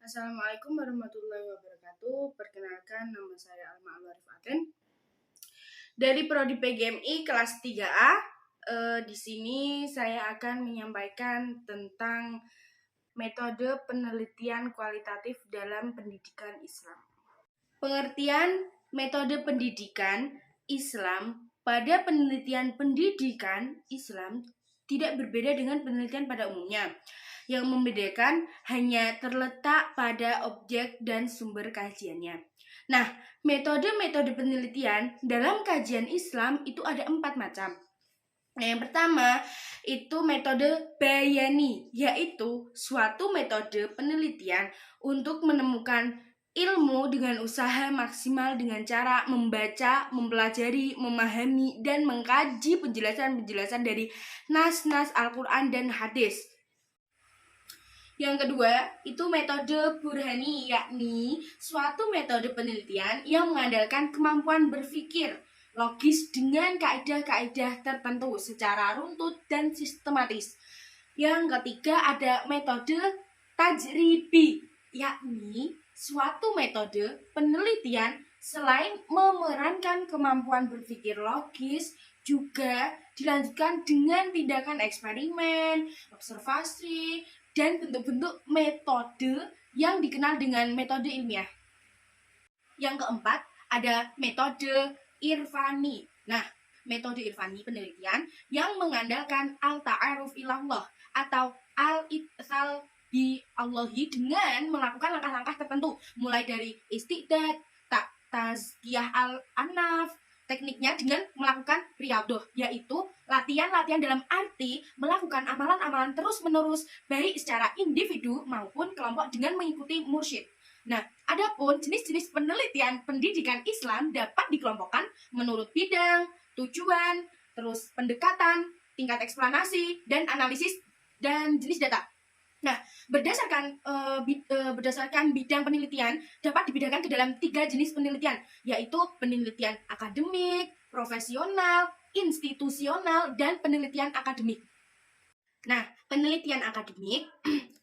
Assalamualaikum warahmatullahi wabarakatuh. Perkenalkan, nama saya Alma Alwarif Aten dari Prodi PGMI kelas 3A. Di sini saya akan menyampaikan tentang metode penelitian kualitatif dalam pendidikan Islam. Pengertian metode pendidikan Islam pada penelitian pendidikan Islam tidak berbeda dengan penelitian pada umumnya. Yang membedakan hanya terletak pada objek dan sumber kajiannya. Nah, metode-metode penelitian dalam kajian Islam itu ada 4 macam. Nah, yang pertama itu metode bayani, yaitu suatu metode penelitian untuk menemukan ilmu dengan usaha maksimal dengan cara membaca, mempelajari, memahami, dan mengkaji penjelasan-penjelasan dari nas-nas Al-Quran dan hadis. Yang kedua, itu metode burhani, yakni suatu metode penelitian yang mengandalkan kemampuan berpikir logis dengan kaidah-kaidah tertentu secara runtut dan sistematis. Yang ketiga, ada metode tajribi, yakni suatu metode penelitian selain memerankan kemampuan berpikir logis, juga dilanjutkan dengan tindakan eksperimen, observasi, dan bentuk-bentuk metode yang dikenal dengan metode ilmiah. Yang keempat, ada metode irfani. Nah, metode irfani penelitian yang mengandalkan al-ta'aruf ilallah atau al-itsal bi Allahi dengan melakukan langkah-langkah tertentu, mulai dari istiqdad, tazkiyah al-anaf. Tekniknya dengan melakukan riyadhah, yaitu latihan-latihan dalam arti melakukan amalan-amalan terus-menerus baik secara individu maupun kelompok dengan mengikuti mursyid. Nah, adapun jenis-jenis penelitian pendidikan Islam dapat dikelompokkan menurut bidang, tujuan, terus pendekatan, tingkat eksplanasi, dan analisis dan jenis data. Nah, berdasarkan bidang penelitian dapat dibedakan ke dalam 3 jenis penelitian, yaitu penelitian akademik, profesional, institusional, dan penelitian akademik. Nah, penelitian akademik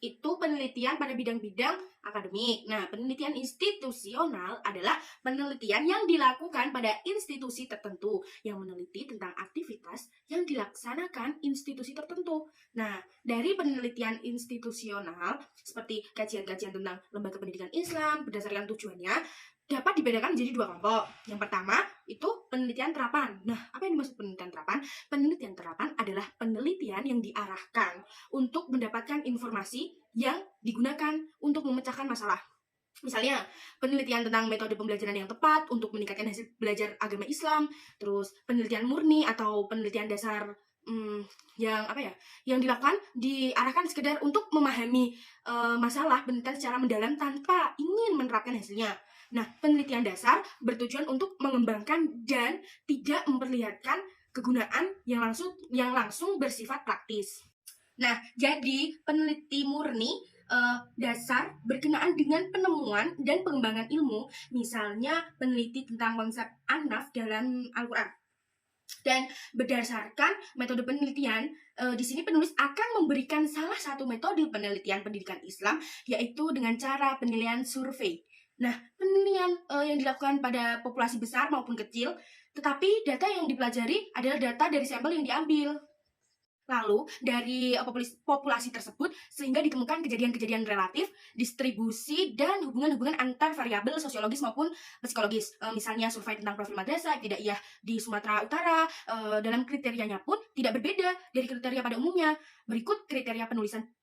itu penelitian pada bidang-bidang akademik. Nah, penelitian institusional adalah penelitian yang dilakukan pada institusi tertentu yang meneliti tentang aktivitas yang dilaksanakan institusi tertentu. Nah, dari penelitian institusional seperti kajian-kajian tentang lembaga pendidikan Islam berdasarkan tujuannya dapat dibedakan menjadi 2 kelompok. Yang pertama itu penelitian terapan. Nah, apa yang dimaksud penelitian terapan? Penelitian terapan adalah penelitian yang diarahkan untuk mendapatkan informasi yang digunakan untuk memecahkan masalah. Misalnya, penelitian tentang metode pembelajaran yang tepat untuk meningkatkan hasil belajar agama Islam, terus penelitian murni atau penelitian dasar yang dilakukan diarahkan sekedar untuk memahami masalah penelitian secara mendalam tanpa ingin menerapkan hasilnya. Nah, penelitian dasar bertujuan untuk mengembangkan dan tidak memperlihatkan kegunaan yang langsung bersifat praktis. Nah, jadi peneliti murni dasar berkenaan dengan penemuan dan pengembangan ilmu, misalnya peneliti tentang konsep anaf dalam Al-Quran. Dan berdasarkan metode penelitian, di sini penulis akan memberikan salah satu metode penelitian pendidikan Islam, yaitu dengan cara penilaian survei. Nah, penilaian yang dilakukan pada populasi besar maupun kecil, tetapi data yang dipelajari adalah data dari sampel yang diambil. Lalu, dari populasi tersebut, sehingga ditemukan kejadian-kejadian relatif, distribusi, dan hubungan-hubungan antar variabel sosiologis maupun psikologis. Misalnya, survei tentang profil madrasah, ibtidaiyah di Sumatera Utara, dalam kriterianya pun tidak berbeda dari kriteria pada umumnya. Berikut kriteria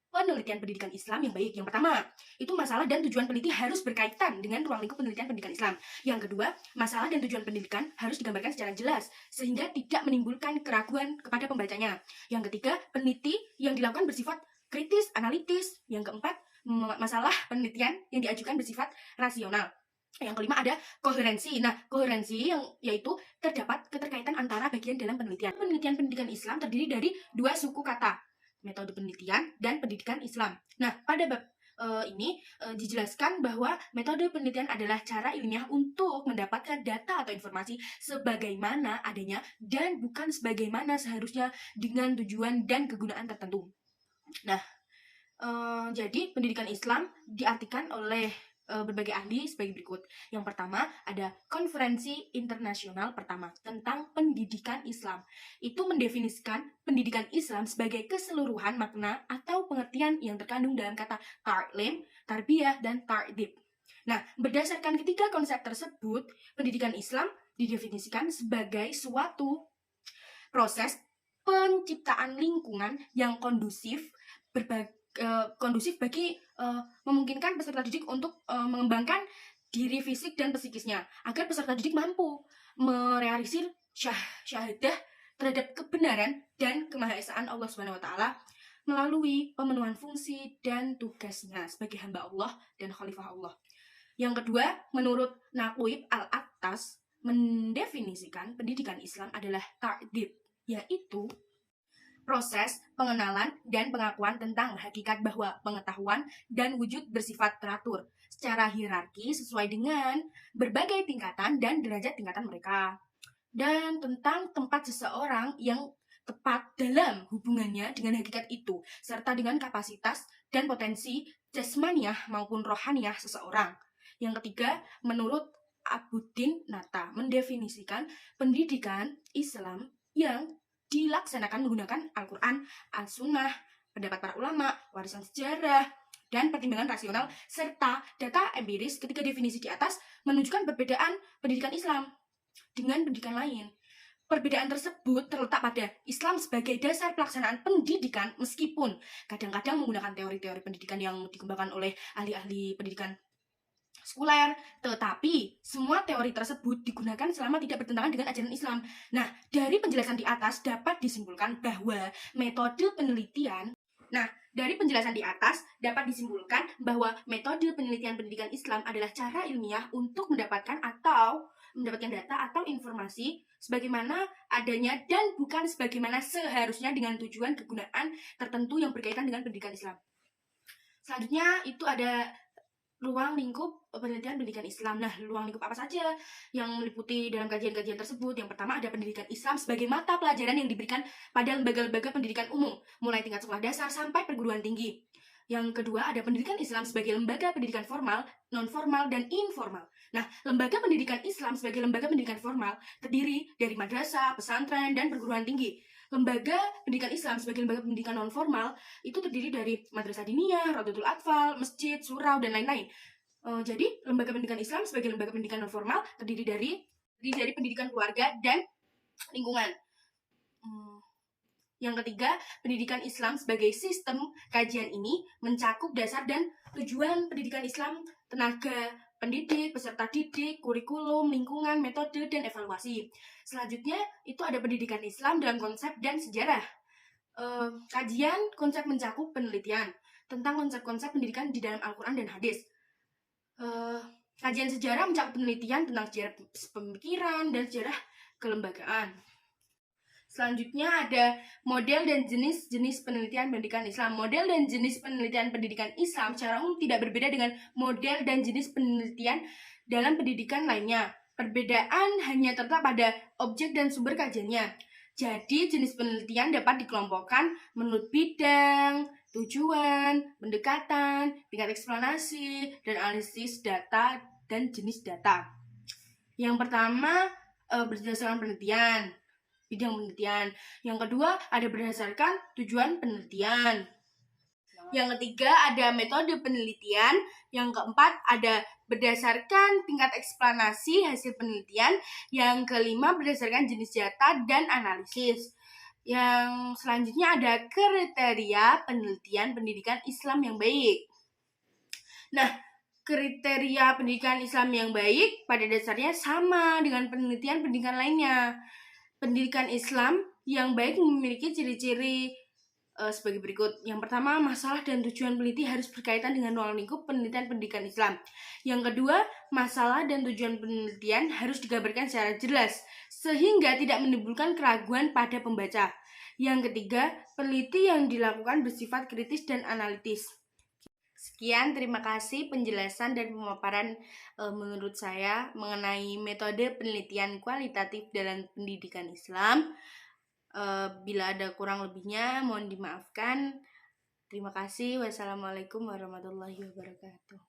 penelitian pendidikan Islam yang baik. Yang pertama, itu masalah dan tujuan peneliti harus berkaitan dengan ruang lingkup penelitian pendidikan Islam. Yang kedua, masalah dan tujuan pendidikan harus digambarkan secara jelas, sehingga tidak menimbulkan keraguan kepada pembacanya. Yang ketiga, peneliti yang dilakukan bersifat kritis, analitis. Yang keempat, masalah penelitian yang diajukan bersifat rasional. Yang kelima ada koherensi. Nah, koherensi yang yaitu terdapat keterkaitan antara bagian dalam penelitian. Penelitian pendidikan Islam terdiri dari 2 suku kata, metode penelitian dan pendidikan Islam. Nah, pada bab ini dijelaskan bahwa metode penelitian adalah cara ilmiah untuk mendapatkan data atau informasi sebagaimana adanya dan bukan sebagaimana seharusnya dengan tujuan dan kegunaan tertentu. Nah, Jadi pendidikan Islam diartikan oleh berbagai ahli sebagai berikut. Yang pertama ada konferensi internasional pertama tentang pendidikan Islam. Itu mendefinisikan pendidikan Islam sebagai keseluruhan makna atau pengertian yang terkandung dalam kata ta'lim, tarbiyah, dan ta'dib. Nah, berdasarkan ketiga konsep tersebut, pendidikan Islam didefinisikan sebagai suatu proses penciptaan lingkungan yang kondusif bagi memungkinkan peserta didik untuk mengembangkan diri fisik dan psikisnya agar peserta didik mampu merealisir syahadah terhadap kebenaran dan kemahaesaan Allah Subhanahu wa taala melalui pemenuhan fungsi dan tugasnya sebagai hamba Allah dan khalifah Allah. Yang kedua, menurut Naqib Al-Attas mendefinisikan pendidikan Islam adalah ta'dib, yaitu proses pengenalan dan pengakuan tentang hakikat bahwa pengetahuan dan wujud bersifat teratur secara hierarki sesuai dengan berbagai tingkatan dan derajat tingkatan mereka, dan tentang tempat seseorang yang tepat dalam hubungannya dengan hakikat itu, serta dengan kapasitas dan potensi jasmaniah maupun rohaniah seseorang. Yang ketiga, menurut Abuddin Nata mendefinisikan pendidikan Islam yang dilaksanakan menggunakan Al-Quran, Al-Sunnah, pendapat para ulama, warisan sejarah, dan pertimbangan rasional, serta data empiris. Ketiga definisi di atas menunjukkan perbedaan pendidikan Islam dengan pendidikan lain. Perbedaan tersebut terletak pada Islam sebagai dasar pelaksanaan pendidikan, meskipun kadang-kadang menggunakan teori-teori pendidikan yang dikembangkan oleh ahli-ahli pendidikan sekuler, tetapi semua teori tersebut digunakan selama tidak bertentangan dengan ajaran Islam. Nah, dari penjelasan di atas dapat disimpulkan bahwa metode penelitian pendidikan Islam adalah cara ilmiah untuk mendapatkan data atau informasi sebagaimana adanya dan bukan sebagaimana seharusnya dengan tujuan kegunaan tertentu yang berkaitan dengan pendidikan Islam. Selanjutnya itu ada ruang lingkup penelitian pendidikan Islam. Nah, ruang lingkup apa saja yang meliputi dalam kajian-kajian tersebut? Yang pertama ada pendidikan Islam sebagai mata pelajaran yang diberikan pada lembaga-lembaga pendidikan umum, mulai tingkat sekolah dasar sampai perguruan tinggi. Yang kedua ada pendidikan Islam sebagai lembaga pendidikan formal, non-formal, dan informal. Nah, lembaga pendidikan Islam sebagai lembaga pendidikan formal terdiri dari madrasah, pesantren, dan perguruan tinggi. Lembaga pendidikan Islam sebagai lembaga pendidikan non-formal itu terdiri dari madrasah diniyah, Raudatul Atfal, masjid, surau, dan lain-lain. Jadi, lembaga pendidikan Islam sebagai lembaga pendidikan non-formal terdiri dari pendidikan keluarga dan lingkungan. Yang ketiga, pendidikan Islam sebagai sistem kajian ini mencakup dasar dan tujuan pendidikan Islam, tenaga pendidik, peserta didik, kurikulum, lingkungan, metode, dan evaluasi. Selanjutnya, itu ada pendidikan Islam dalam konsep dan sejarah. Kajian konsep mencakup penelitian tentang konsep-konsep pendidikan di dalam Al-Quran dan hadis. Kajian sejarah mencakup penelitian tentang sejarah pemikiran dan sejarah kelembagaan. Selanjutnya ada model dan jenis-jenis penelitian pendidikan Islam. Model dan jenis penelitian pendidikan Islam secara umum tidak berbeda dengan model dan jenis penelitian dalam pendidikan lainnya. Perbedaan hanya terletak pada objek dan sumber kajiannya. Jadi jenis penelitian dapat dikelompokkan menurut bidang, tujuan, pendekatan, tingkat eksplanasi, dan analisis data dan jenis data. Yang pertama berdasarkan penelitian, bidang penelitian. Yang kedua ada berdasarkan tujuan penelitian. Yang ketiga ada metode penelitian. Yang keempat ada berdasarkan tingkat eksplanasi hasil penelitian. Yang kelima berdasarkan jenis data dan analisis. Yang selanjutnya ada kriteria penelitian pendidikan Islam yang baik. Nah, kriteria pendidikan Islam yang baik pada dasarnya sama dengan penelitian pendidikan lainnya. Pendidikan Islam yang baik memiliki ciri-ciri sebagai berikut. Yang pertama, masalah dan tujuan peneliti harus berkaitan dengan ruang lingkup penelitian pendidikan Islam. Yang kedua, masalah dan tujuan penelitian harus digambarkan secara jelas, sehingga tidak menimbulkan keraguan pada pembaca. Yang ketiga, peneliti yang dilakukan bersifat kritis dan analitis. Sekian, terima kasih penjelasan dan pemaparan menurut saya mengenai metode penelitian kualitatif dalam pendidikan Islam. Bila ada kurang lebihnya, mohon dimaafkan. Terima kasih. Wassalamualaikum warahmatullahi wabarakatuh.